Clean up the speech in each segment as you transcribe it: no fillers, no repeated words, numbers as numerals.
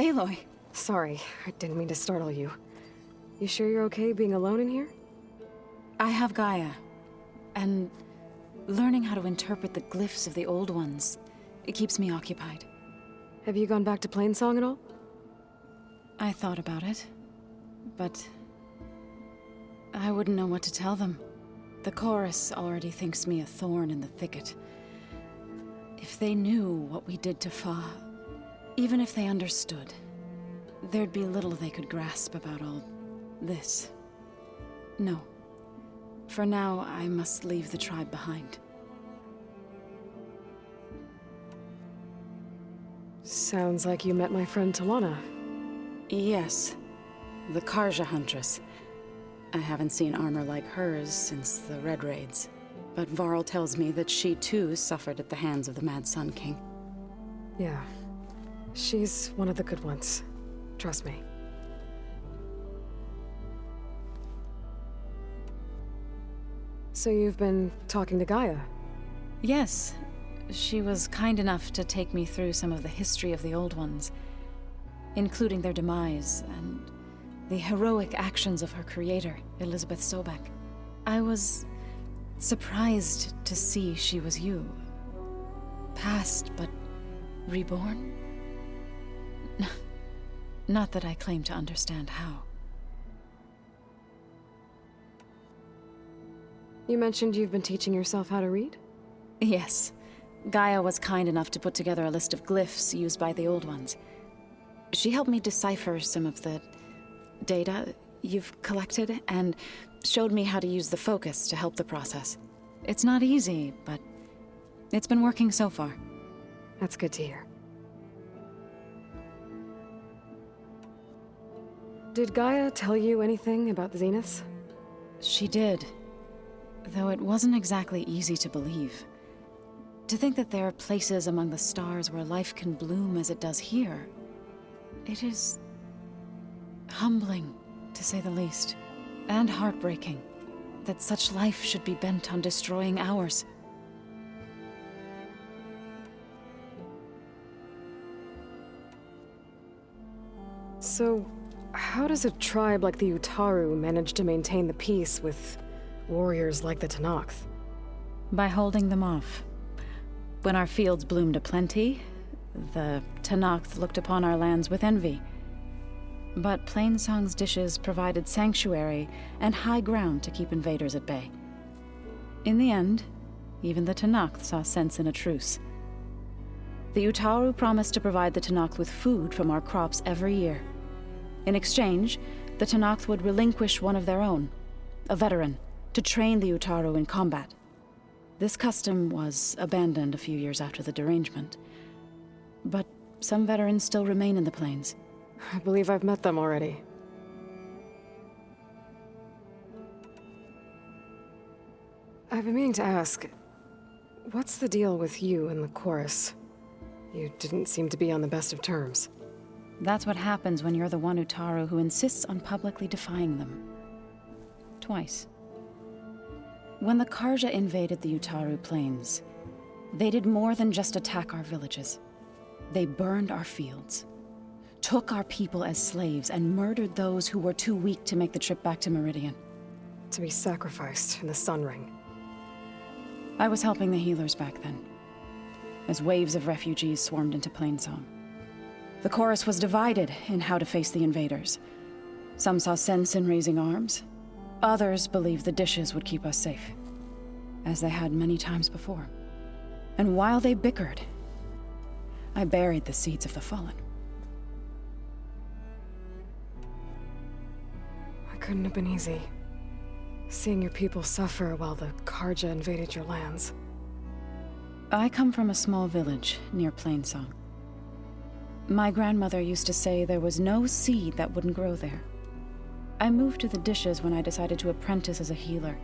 Aloy. Sorry, I didn't mean to startle you. You sure you're okay being alone in here? I have GAIA, and learning how to interpret the glyphs of the old ones, it keeps me occupied. Have you gone back to Plainsong at all? I thought about it, but I wouldn't know what to tell them. The chorus already thinks me a thorn in the thicket. If they knew what we did to Fa, even if they understood, there'd be little they could grasp about all this. No. For now, I must leave the tribe behind. Sounds like you met my friend Talanah. Yes. The Karja Huntress. I haven't seen armor like hers since the Red Raids. But Varl tells me that she too suffered at the hands of the Mad Sun King. Yeah. She's one of the good ones. Trust me. So you've been talking to GAIA? Yes. She was kind enough to take me through some of the history of the Old Ones, including their demise and the heroic actions of her creator, Elizabeth Sobek. I was surprised to see she was you. Past, but reborn? Not that I claim to understand how. You mentioned you've been teaching yourself how to read? Yes. GAIA was kind enough to put together a list of glyphs used by the Old Ones. She helped me decipher some of the data you've collected, and showed me how to use the focus to help the process. It's not easy, but it's been working so far. That's good to hear. Did GAIA tell you anything about the Zeniths? She did, though it wasn't exactly easy to believe. To think that there are places among the stars where life can bloom as it does here, it is humbling, to say the least, and heartbreaking that such life should be bent on destroying ours. So, how does a tribe like the Utaru manage to maintain the peace with warriors like the Tenakth? By holding them off. When our fields bloomed aplenty, the Tenakth looked upon our lands with envy. But Plainsong's dishes provided sanctuary and high ground to keep invaders at bay. In the end, even the Tenakth saw sense in a truce. The Utaru promised to provide the Tenakth with food from our crops every year. In exchange, the Tenakth would relinquish one of their own, a veteran, to train the Utaru in combat. This custom was abandoned a few years after the derangement. But some veterans still remain in the plains. I believe I've met them already. I've been meaning to ask, what's the deal with you and the chorus? You didn't seem to be on the best of terms. That's what happens when you're the one Utaru who insists on publicly defying them. Twice. When the Karja invaded the Utaru plains, they did more than just attack our villages. They burned our fields, took our people as slaves, and murdered those who were too weak to make the trip back to Meridian. To be sacrificed in the Sun Ring. I was helping the healers back then, as waves of refugees swarmed into Plainsong. The chorus was divided in how to face the invaders. Some saw sense in raising arms. Others believed the dishes would keep us safe, as they had many times before. And while they bickered, I buried the seeds of the fallen. It couldn't have been easy. Seeing your people suffer while the Karja invaded your lands. I come from a small village near Plainsong. My grandmother used to say there was no seed that wouldn't grow there. I moved to the dishes when I decided to apprentice as a healer.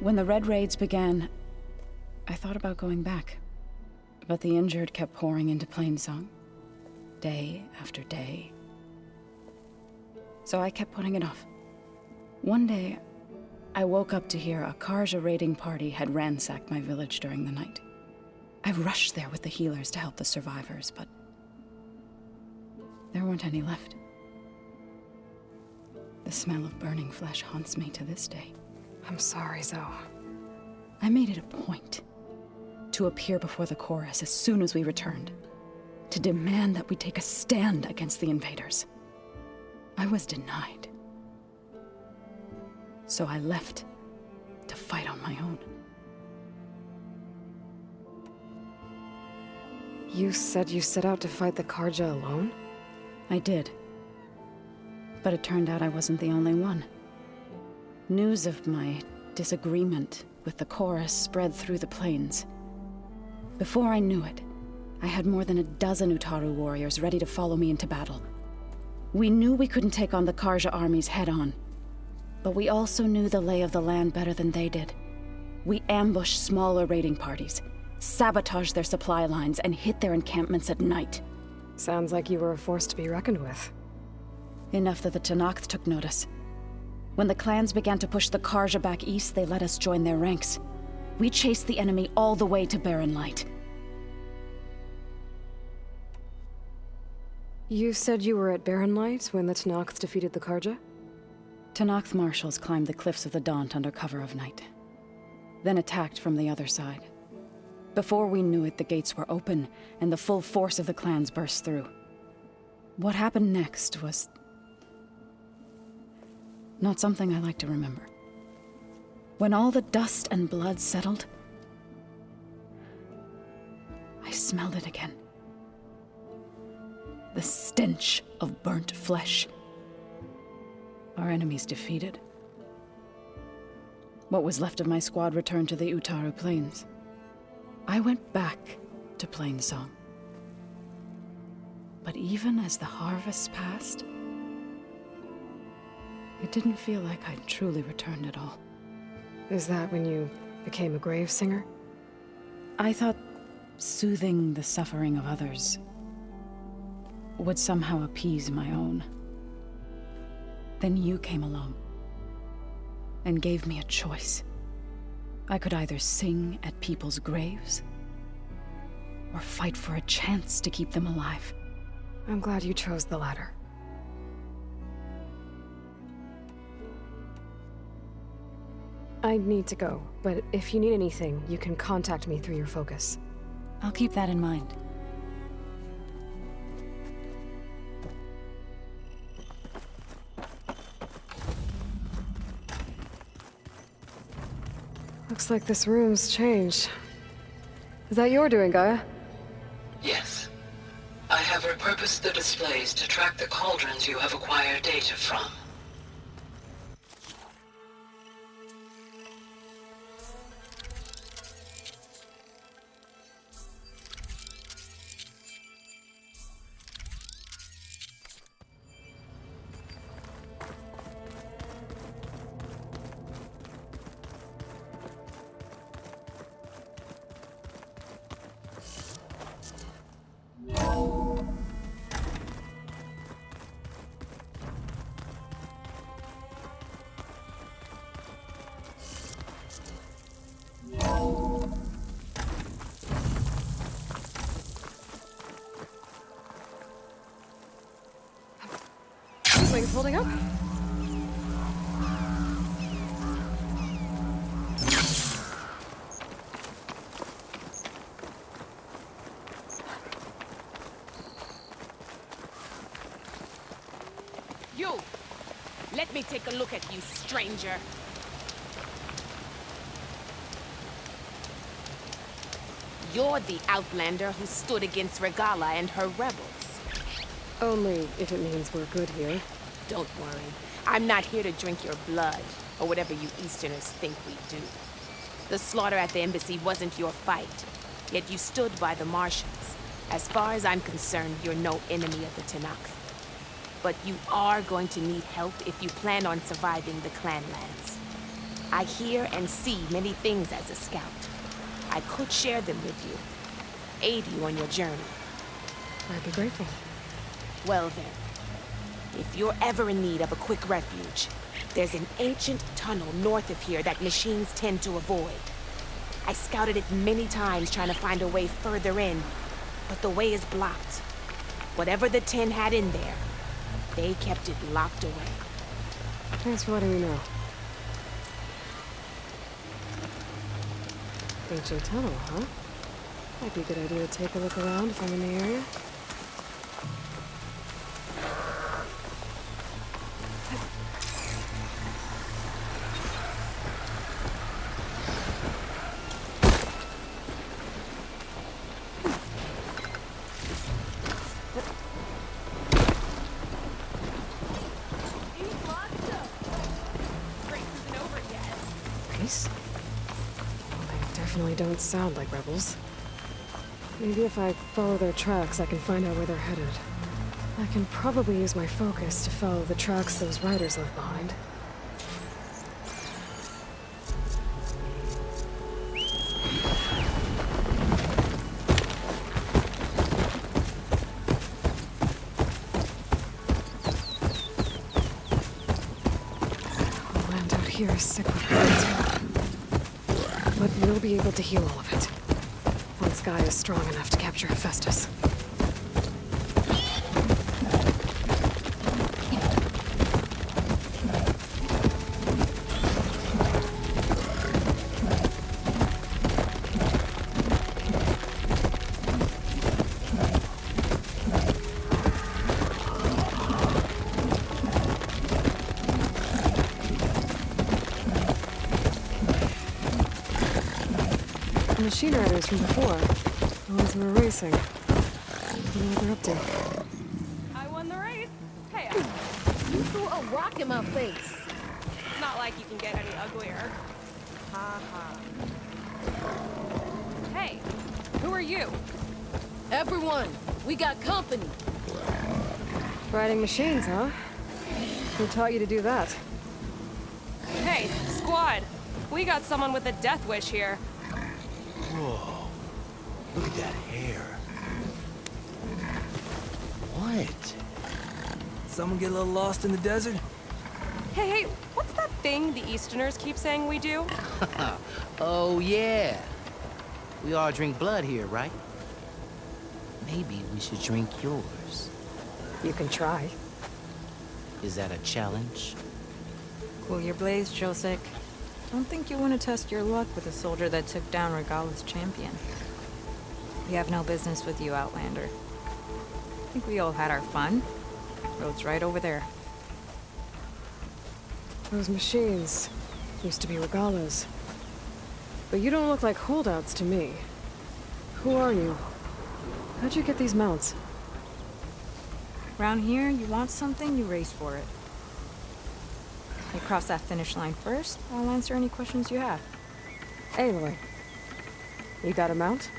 When the Red Raids began, I thought about going back. But the injured kept pouring into Plainsong, day after day. So I kept putting it off. One day, I woke up to hear a Karja raiding party had ransacked my village during the night. I rushed there with the healers to help the survivors, but weren't any left. The smell of burning flesh haunts me to this day. I'm sorry, Zoe. I made it a point to appear before the chorus as soon as we returned, to demand that we take a stand against the invaders. I was denied. So I left to fight on my own. You said you set out to fight the Carja alone? I did. But it turned out I wasn't the only one. News of my disagreement with the chorus spread through the plains. Before I knew it, I had more than a dozen Utaru warriors ready to follow me into battle. We knew we couldn't take on the Carja armies head-on, but we also knew the lay of the land better than they did. We ambushed smaller raiding parties, sabotaged their supply lines, and hit their encampments at night. Sounds like you were a force to be reckoned with. Enough that the Talanah took notice. When the clans began to push the Carja back east, they let us join their ranks. We chased the enemy all the way to Barren Light. You said you were at Barren Light when the Talanah defeated the Carja? Talanah marshals climbed the cliffs of the Daunt under cover of night, then attacked from the other side. Before we knew it, the gates were open, and the full force of the clans burst through. What happened next was not something I like to remember. When all the dust and blood settled, I smelled it again. The stench of burnt flesh. Our enemies defeated. What was left of my squad returned to the Utaru Plains. I went back to Plainsong. But even as the harvests passed, it didn't feel like I'd truly returned at all. Is that when you became a grave singer? I thought soothing the suffering of others would somehow appease my own. Then you came along and gave me a choice. I could either sing at people's graves or fight for a chance to keep them alive. I'm glad you chose the latter. I need to go, but if you need anything, you can contact me through your focus. I'll keep that in mind. Looks like this room's changed. Is that your doing, Gaia? Yes. I have repurposed the displays to track the cauldrons you have acquired data from. Wings holding up? You! Let me take a look at you, stranger. You're the Outlander who stood against Regalla and her rebels. Only if it means we're good here. Don't worry. I'm not here to drink your blood, or whatever you Easterners think we do. The slaughter at the embassy wasn't your fight, yet you stood by the Martians. As far as I'm concerned, you're no enemy of the Talanah. But you are going to need help if you plan on surviving the clanlands. I hear and see many things as a scout. I could share them with you, aid you on your journey. I'd be grateful. Well then, if you're ever in need of a quick refuge, there's an ancient tunnel north of here that machines tend to avoid. I scouted it many times trying to find a way further in, but the way is blocked. Whatever the tin had in there, they kept it locked away. Thanks for letting me know. Ancient tunnel, huh? Might be a good idea to take a look around if I'm in the area. Definitely don't sound like rebels. Maybe if I follow their tracks, I can find out where they're headed. I can probably use my focus to follow the tracks those riders left behind. The land out here is sick with blood. But we'll be able to heal all of it. Once GAIA is strong enough to capture Hephaestus. Machine riders from before. The ones who were racing. I don't know what they're up to. I won the race. Hey, You threw a rock in my face. not like you can get any uglier. Ha ha. Hey, who are you? Everyone, we got company. Riding machines, huh? Who taught you to do that? Hey, squad. We got someone with a death wish here. Whoa. Look at that hair. What? Someone get a little lost in the desert? Hey, what's that thing the Easterners keep saying we do? Oh, yeah. We all drink blood here, right? Maybe we should drink yours. You can try. Is that a challenge? Cool your blaze, Josek. Don't think you want to test your luck with a soldier that took down Regalla's champion. We have no business with you, Outlander. I think we all had our fun. Road's right over there. Those machines used to be Regalla's. But you don't look like holdouts to me. Who are you? How'd you get these mounts? Around here, you want something, you race for it. You cross that finish line first, I'll answer any questions you have. Aloy. You got a mount?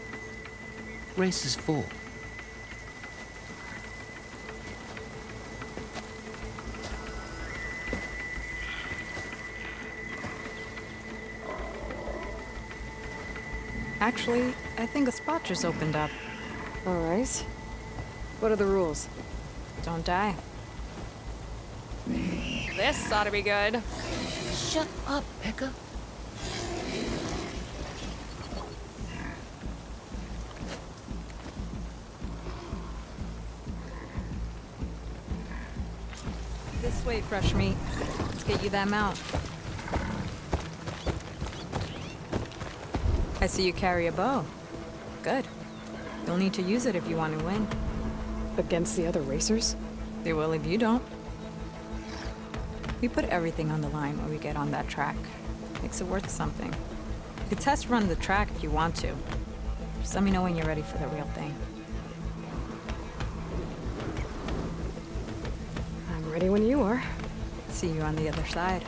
Race is full. Actually, I think a spot just opened up. All right. What are the rules? Don't die. This ought to be good. Shut up, Pekka. This way, fresh meat. Let's get you that mount. I see you carry a bow. Good. You'll need to use it if you want to win. Against the other racers? They will if you don't. We put everything on the line when we get on that track. Makes it worth something. You could test run the track if you want to. Just let me know when you're ready for the real thing. I'm ready when you are. See you on the other side.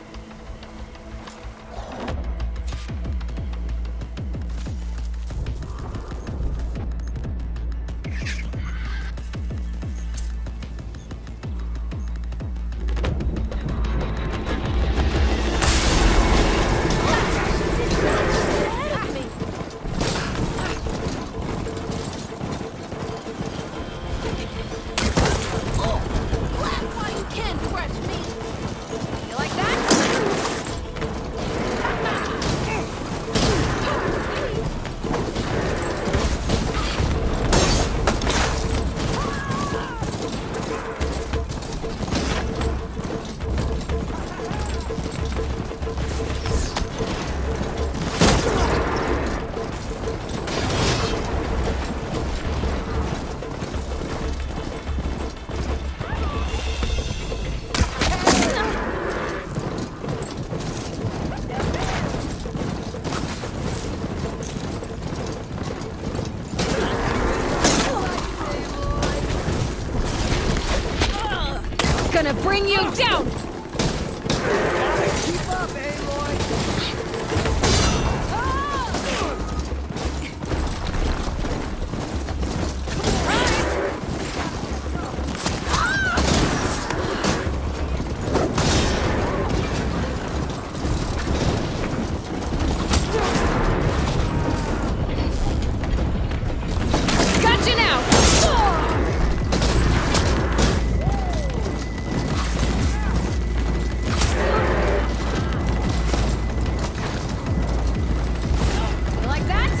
Blast while you can, fresh meat. You like that? gonna bring you down! Keep up, Aloy! Gotcha now! You like that?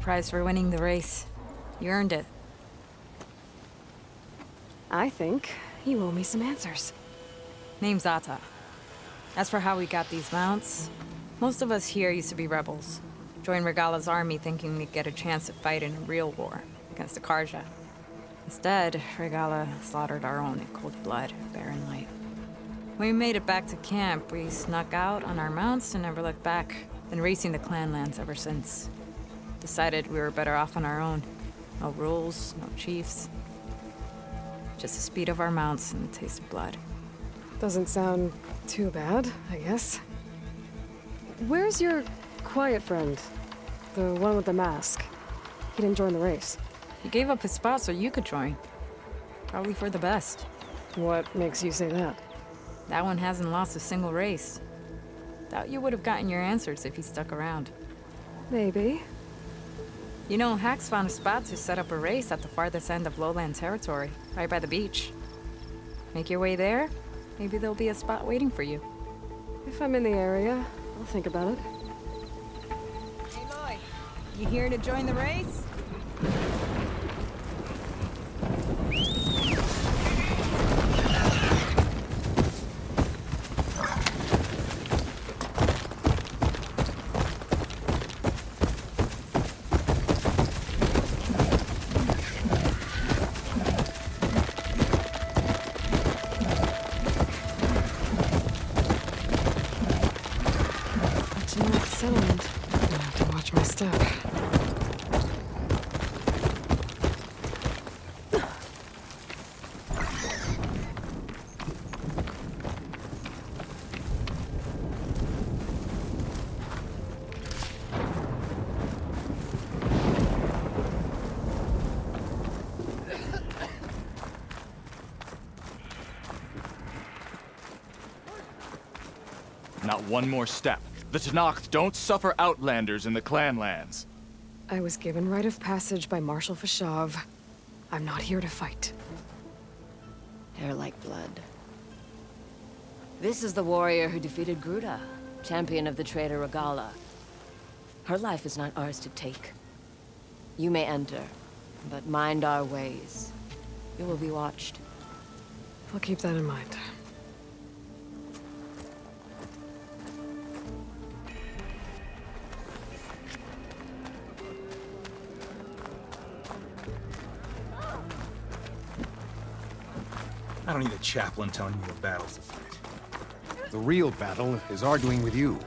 Prize for winning the race. You earned it. I think you owe me some answers. Name's Ata. As for how we got these mounts, most of us here used to be rebels. Joined Regalla's army thinking we'd get a chance to fight in a real war against the Karja. Instead, Regalla slaughtered our own in cold blood, barren light. When we made it back to camp, we snuck out on our mounts and never looked back. Been racing the clan lands ever since. Decided we were better off on our own. No rules, no chiefs. Just the speed of our mounts and the taste of blood. Doesn't sound too bad, I guess. Where's your quiet friend? The one with the mask. He didn't join the race. He gave up his spot so you could join. Probably for the best. What makes you say that? That one hasn't lost a single race. Doubt you would have gotten your answers if he stuck around. Maybe. You know, Hax found a spot to set up a race at the farthest end of lowland territory, right by the beach. Make your way there, maybe there'll be a spot waiting for you. If I'm in the area, I'll think about it. Aloy, you here to join the race? Not one more step. The Talanah don't suffer outlanders in the clan lands. I was given rite of passage by Marshal Fashav. I'm not here to fight. Hair like blood. This is the warrior who defeated Gruta, champion of the traitor Regalla. Her life is not ours to take. You may enter, but mind our ways. You will be watched. I'll keep that in mind. I don't need a chaplain telling me what battles to fight. The real battle is arguing with you.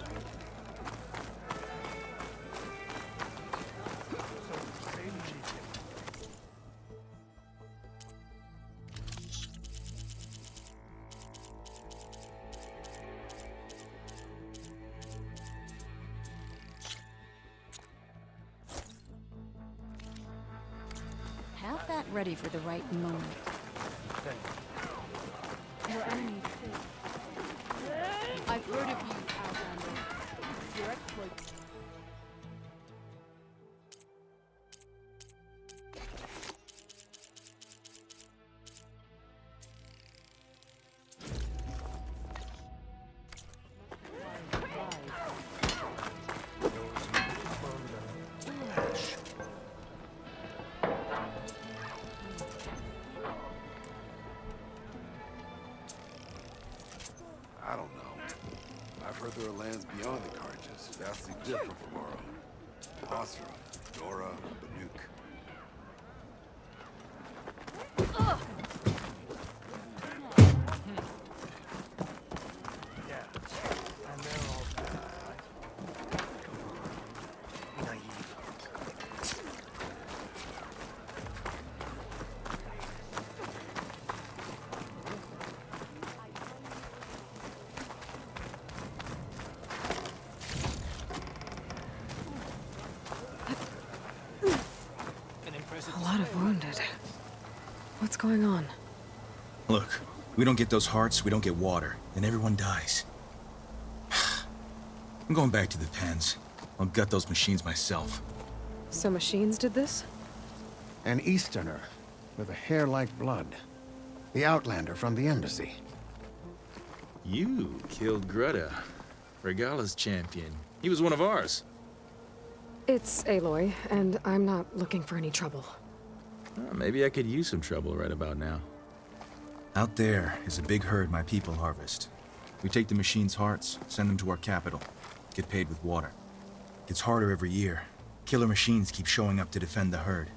Have that ready for the right moment. Your enemy. I've heard of you, Outlander. Your exploits. I don't know. I've heard there are lands beyond the Carjas, vastly different from our own. Asura, Dora, Banuk. A lot of wounded. What's going on? Look, we don't get those hearts, we don't get water, and everyone dies. I'm going back to the pens. I'll gut those machines myself. So machines did this? An Easterner with a hair like blood. The Outlander from the embassy. You killed Greta, Regalla's champion. He was one of ours. It's Aloy, and I'm not looking for any trouble. Maybe I could use some trouble right about now. Out there is a big herd my people harvest. We take the machines' hearts, send them to our capital, get paid with water. Gets harder every year. Killer machines keep showing up to defend the herd.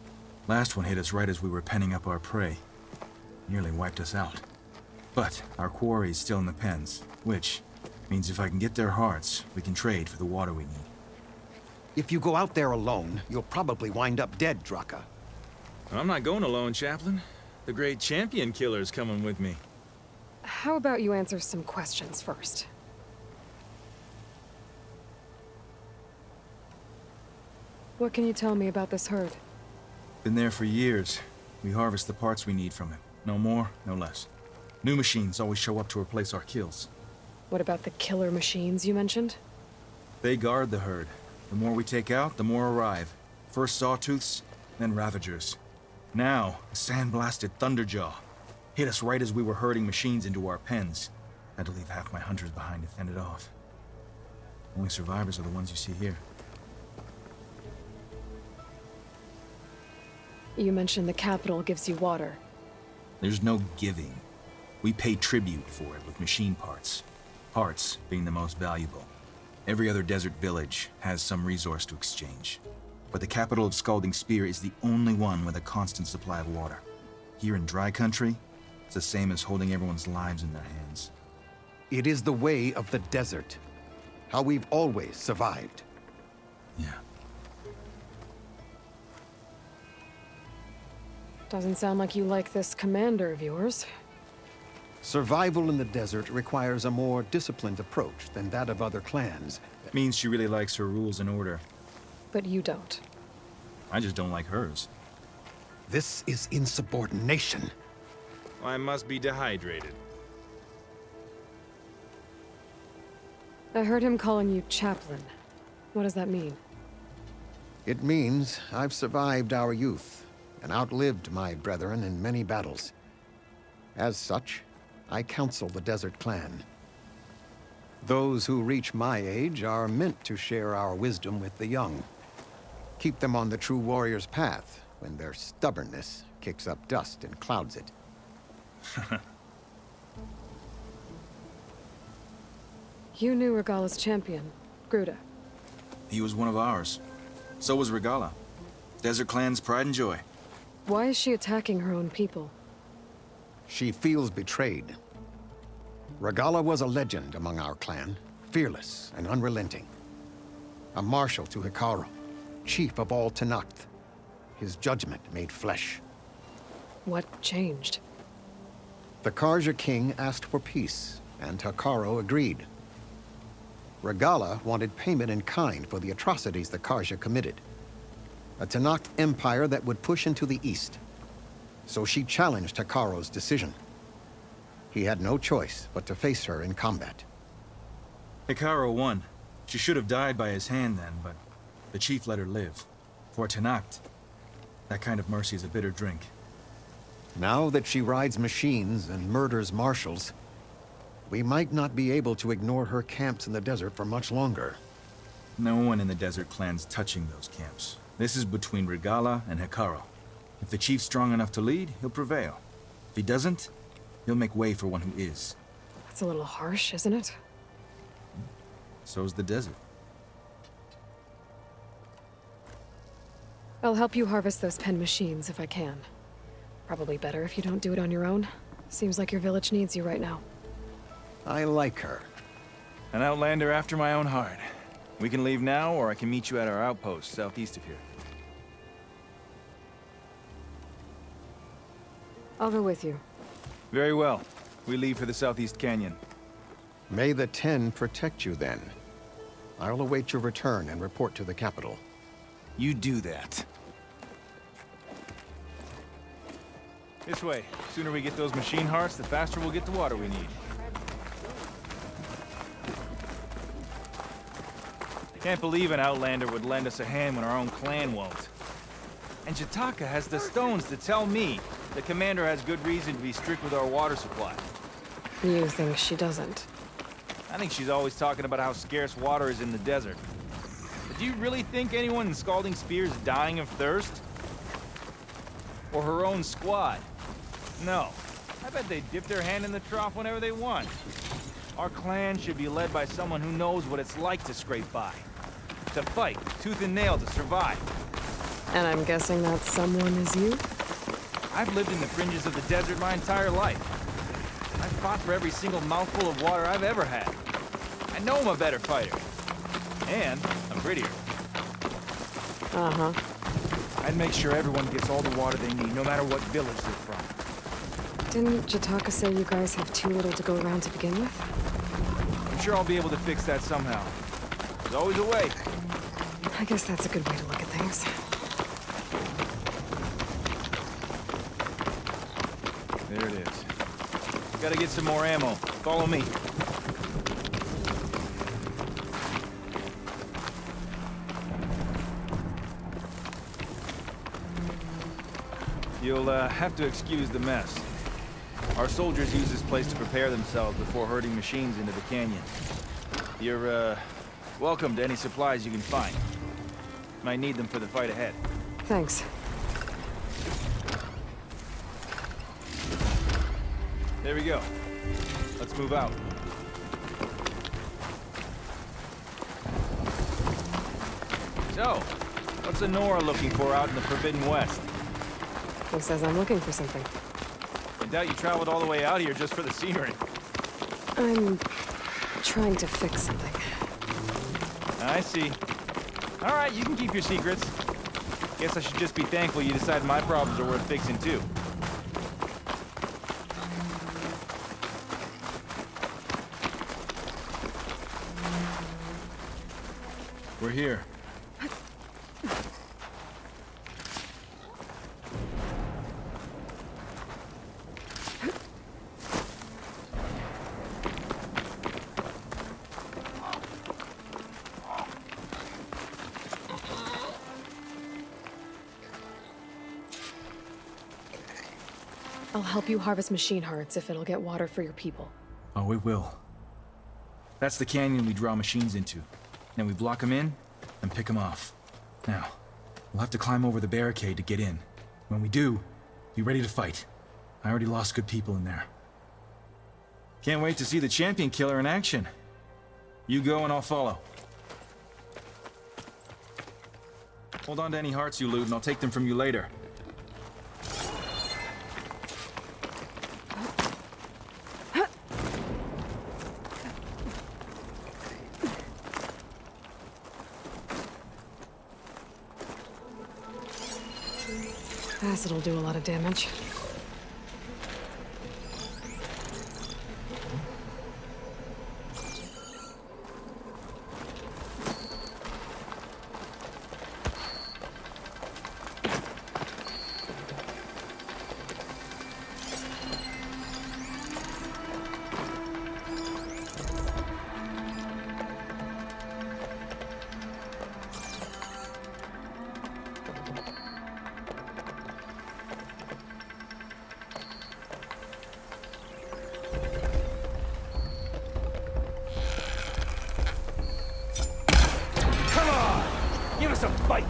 Last one hit us right as we were penning up our prey. Nearly wiped us out. But our quarry is still in the pens, which means if I can get their hearts, we can trade for the water we need. If you go out there alone, you'll probably wind up dead, Draka. I'm not going alone, Chaplain. The great champion killer's coming with me. How about you answer some questions first? What can you tell me about this herd? Been there for years. We harvest the parts we need from it. No more, no less. New machines always show up to replace our kills. What about the killer machines you mentioned? They guard the herd. The more we take out, the more arrive. First sawtooths, then ravagers. Now, a sand-blasted thunderjaw. Hit us right as we were herding machines into our pens. Had to leave half my hunters behind to fend it off. Only survivors are the ones you see here. You mentioned the capital gives you water. There's no giving. We pay tribute for it with machine parts. Parts being the most valuable. Every other desert village has some resource to exchange. But the capital of Scalding Spear is the only one with a constant supply of water. Here in dry country, it's the same as holding everyone's lives in their hands. It is the way of the desert. How we've always survived. Yeah. Doesn't sound like you like this commander of yours. Survival in the desert requires a more disciplined approach than that of other clans. That means she really likes her rules and order. But you don't. I just don't like hers. This is insubordination. I must be dehydrated. I heard him calling you chaplain. What does that mean? It means I've survived our youth and outlived my brethren in many battles. As such, I counsel the Desert Clan. Those who reach my age are meant to share our wisdom with the young. Keep them on the true warrior's path when their stubbornness kicks up dust and clouds it. You knew Regalla's champion, Gruda. He was one of ours. So was Regalla. Desert Clan's pride and joy. Why is she attacking her own people? She feels betrayed. Regalla was a legend among our clan, fearless and unrelenting. A marshal to Hekarro, chief of all Talanah. His judgment made flesh. What changed? The Carja king asked for peace, and Hekarro agreed. Regalla wanted payment in kind for the atrocities the Carja committed. A Talanah empire that would push into the east, so she challenged Hekarro's decision. He had no choice but to face her in combat. Hekarro won. She should have died by his hand then, but the chief let her live. For Tanacht, that kind of mercy is a bitter drink. Now that she rides machines and murders marshals, we might not be able to ignore her camps in the desert for much longer. No one in the desert clan's touching those camps. This is between Regalla and Hekarro. If the chief's strong enough to lead, he'll prevail. If he doesn't, he'll make way for one who is. That's a little harsh, isn't it? So's the desert. I'll help you harvest those pen machines if I can. Probably better if you don't do it on your own. Seems like your village needs you right now. I like her. An outlander after my own heart. We can leave now, or I can meet you at our outpost southeast of here. I'll go with you. Very well. We leave for the southeast canyon. May the Ten protect you then. I'll await your return and report to the capital. You do that. This way. Sooner we get those machine hearts, the faster we'll get the water we need. Can't believe an outlander would lend us a hand when our own clan won't. And Jataka has the stones to tell me the commander has good reason to be strict with our water supply. You think she doesn't? I think she's always talking about how scarce water is in the desert. But do you really think anyone in Scalding Spear is dying of thirst? Or her own squad? No. I bet they dip their hand in the trough whenever they want. Our clan should be led by someone who knows what it's like to scrape by. To fight, tooth and nail to survive. And I'm guessing that someone is you? I've lived in the fringes of the desert my entire life. I've fought for every single mouthful of water I've ever had. I know I'm a better fighter. And I'm prettier. Uh-huh. I'd make sure everyone gets all the water they need, no matter what village they're from. Didn't Jataka say you guys have too little to go around to begin with? I'm sure I'll be able to fix that somehow. There's always a way. I guess that's a good way to look at things. There it is. Gotta get some more ammo. Follow me. You'll have to excuse the mess. Our soldiers use this place to prepare themselves before herding machines into the canyon. You're, welcome to any supplies you can find. Might need them for the fight ahead. Thanks. There we go. Let's move out. So, what's Honora looking for out in the Forbidden West? Who says I'm looking for something? I doubt you traveled all the way out here just for the scenery. I'm trying to fix something. I see. All right, you can keep your secrets. Guess I should just be thankful you decided my problems are worth fixing too. We're here. I'll help you harvest machine hearts if it'll get water for your people. Oh, it will. That's the canyon we draw machines into. Then we block them in and pick them off. Now, we'll have to climb over the barricade to get in. When we do, be ready to fight. I already lost good people in there. Can't wait to see the champion killer in action. You go and I'll follow. Hold on to any hearts you loot and I'll take them from you later. Acid'll do a lot of damage.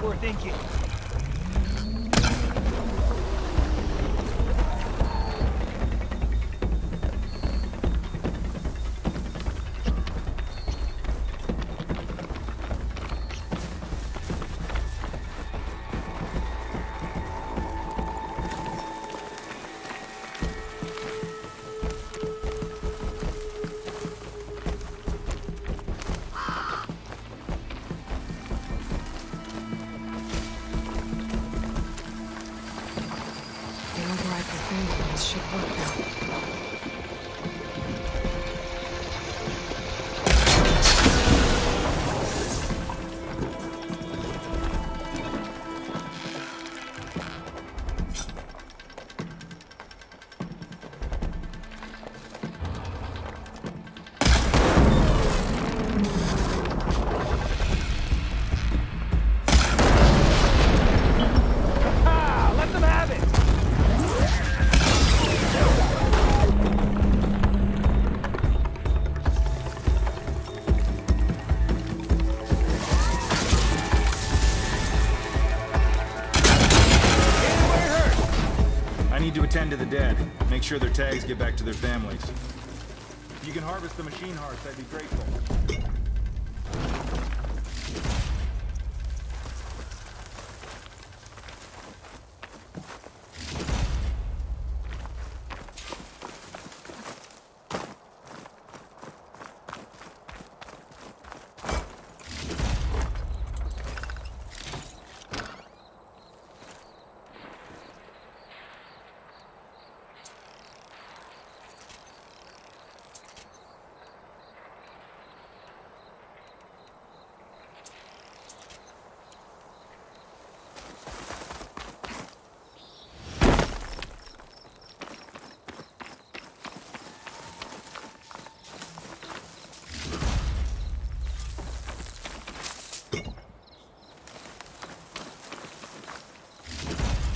before thinking. Tend to the dead. Make sure their tags get back to their families. If you can harvest the machine hearts, I'd be grateful.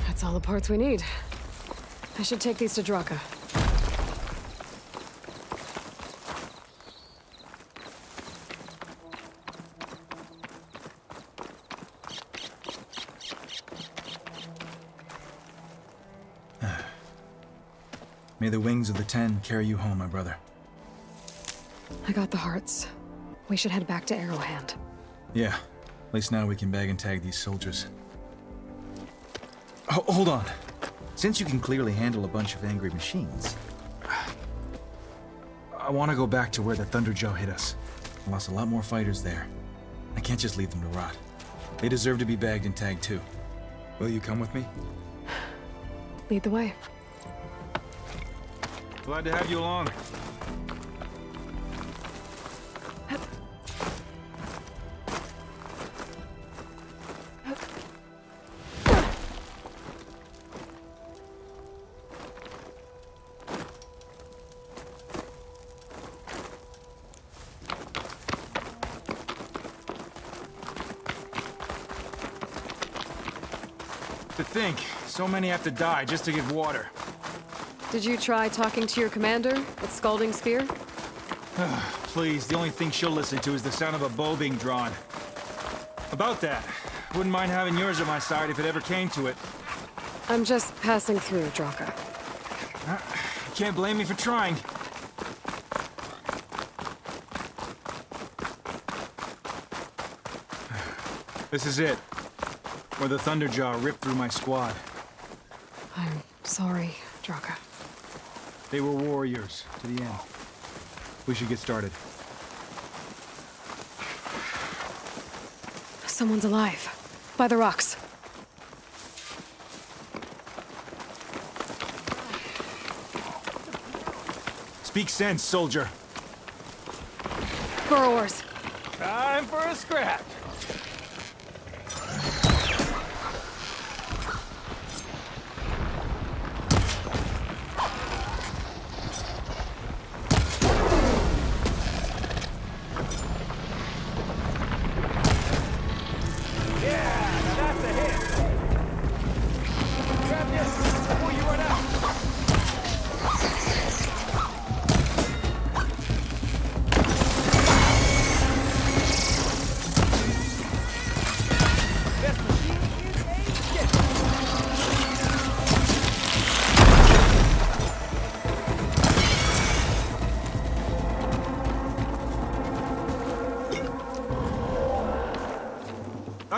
That's all the parts we need. I should take these to Draka. May the wings of the Ten carry you home, my brother. I got the hearts. We should head back to Arrowhand. Yeah. At least now we can bag and tag these soldiers. Hold on. Since you can clearly handle a bunch of angry machines, I want to go back to where the Thunderjaw hit us. I lost a lot more fighters there. I can't just leave them to rot. They deserve to be bagged and tagged too. Will you come with me? Lead the way. Glad to have you along. To think, so many have to die just to get water. Did you try talking to your commander with Scalding Spear? Please, the only thing she'll listen to is the sound of a bow being drawn. About that, wouldn't mind having yours at my side if it ever came to it. I'm just passing through, Draka. You can't blame me for trying. This is it. Where the Thunderjaw ripped through my squad. I'm sorry, Draka. They were warriors to the end. We should get started. Someone's alive. By the rocks. Speak sense, soldier. Burrowers. Time for a scrap.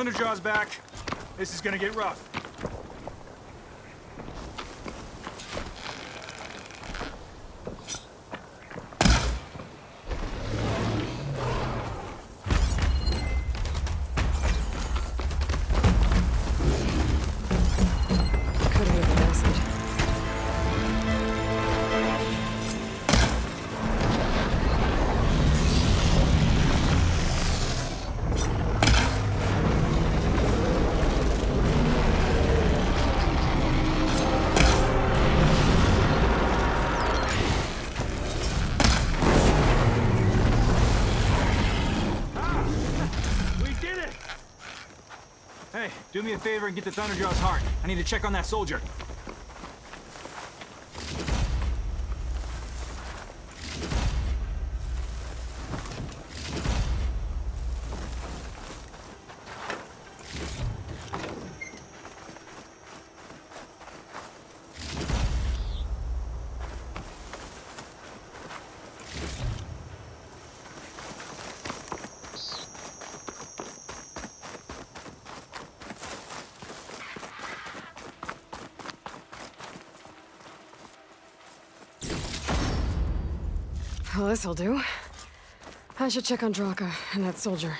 Thunderjaw's back. This is gonna get rough. Do me a favor and get the Thunderjaw's heart. I need to check on that soldier. Well, this'll do. I should check on Draka and that soldier.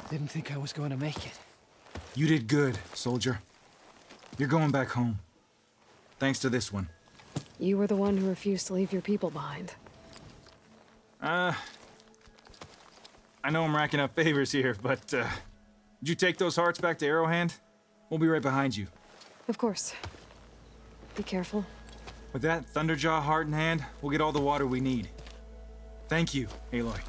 Didn't think I was going to make it. You did good, soldier. You're going back home. Thanks to this one. You were the one who refused to leave your people behind. I know I'm racking up favors here, but, did you take those hearts back to Arrowhand? We'll be right behind you. Of course. Be careful. With that Thunderjaw heart in hand, we'll get all the water we need. Thank you, Aloy.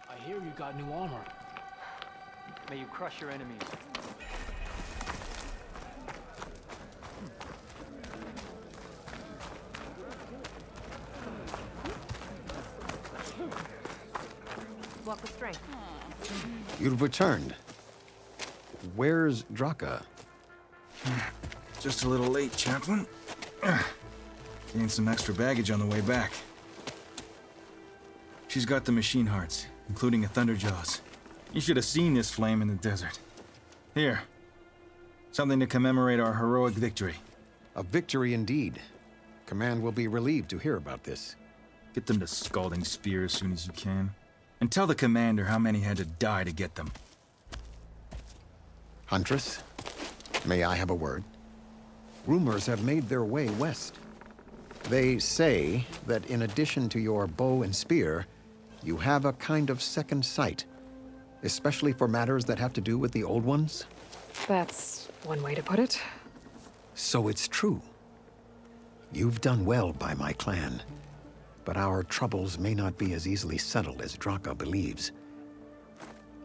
I hear you got new armor. May you crush your enemies. Walk with strength. You've returned. Where's Draka? Just a little late, Chaplain. Gained some extra baggage on the way back. She's got the machine hearts, including a Thunderjaw's. You should have seen this flame in the desert. Here. Something to commemorate our heroic victory. A victory indeed. Command will be relieved to hear about this. Get them to Scalding Spear as soon as you can. And tell the commander how many had to die to get them. Huntress, may I have a word? Rumors have made their way west. They say that in addition to your bow and spear, you have a kind of second sight, especially for matters that have to do with the old ones. That's one way to put it. So it's true. You've done well by my clan, but our troubles may not be as easily settled as Draka believes.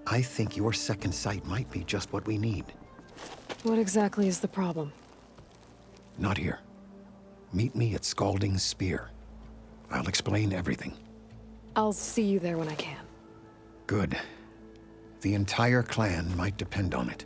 I think your second sight might be just what we need. What exactly is the problem? Not here. Meet me at Scalding Spear. I'll explain everything. I'll see you there when I can. Good. The entire clan might depend on it.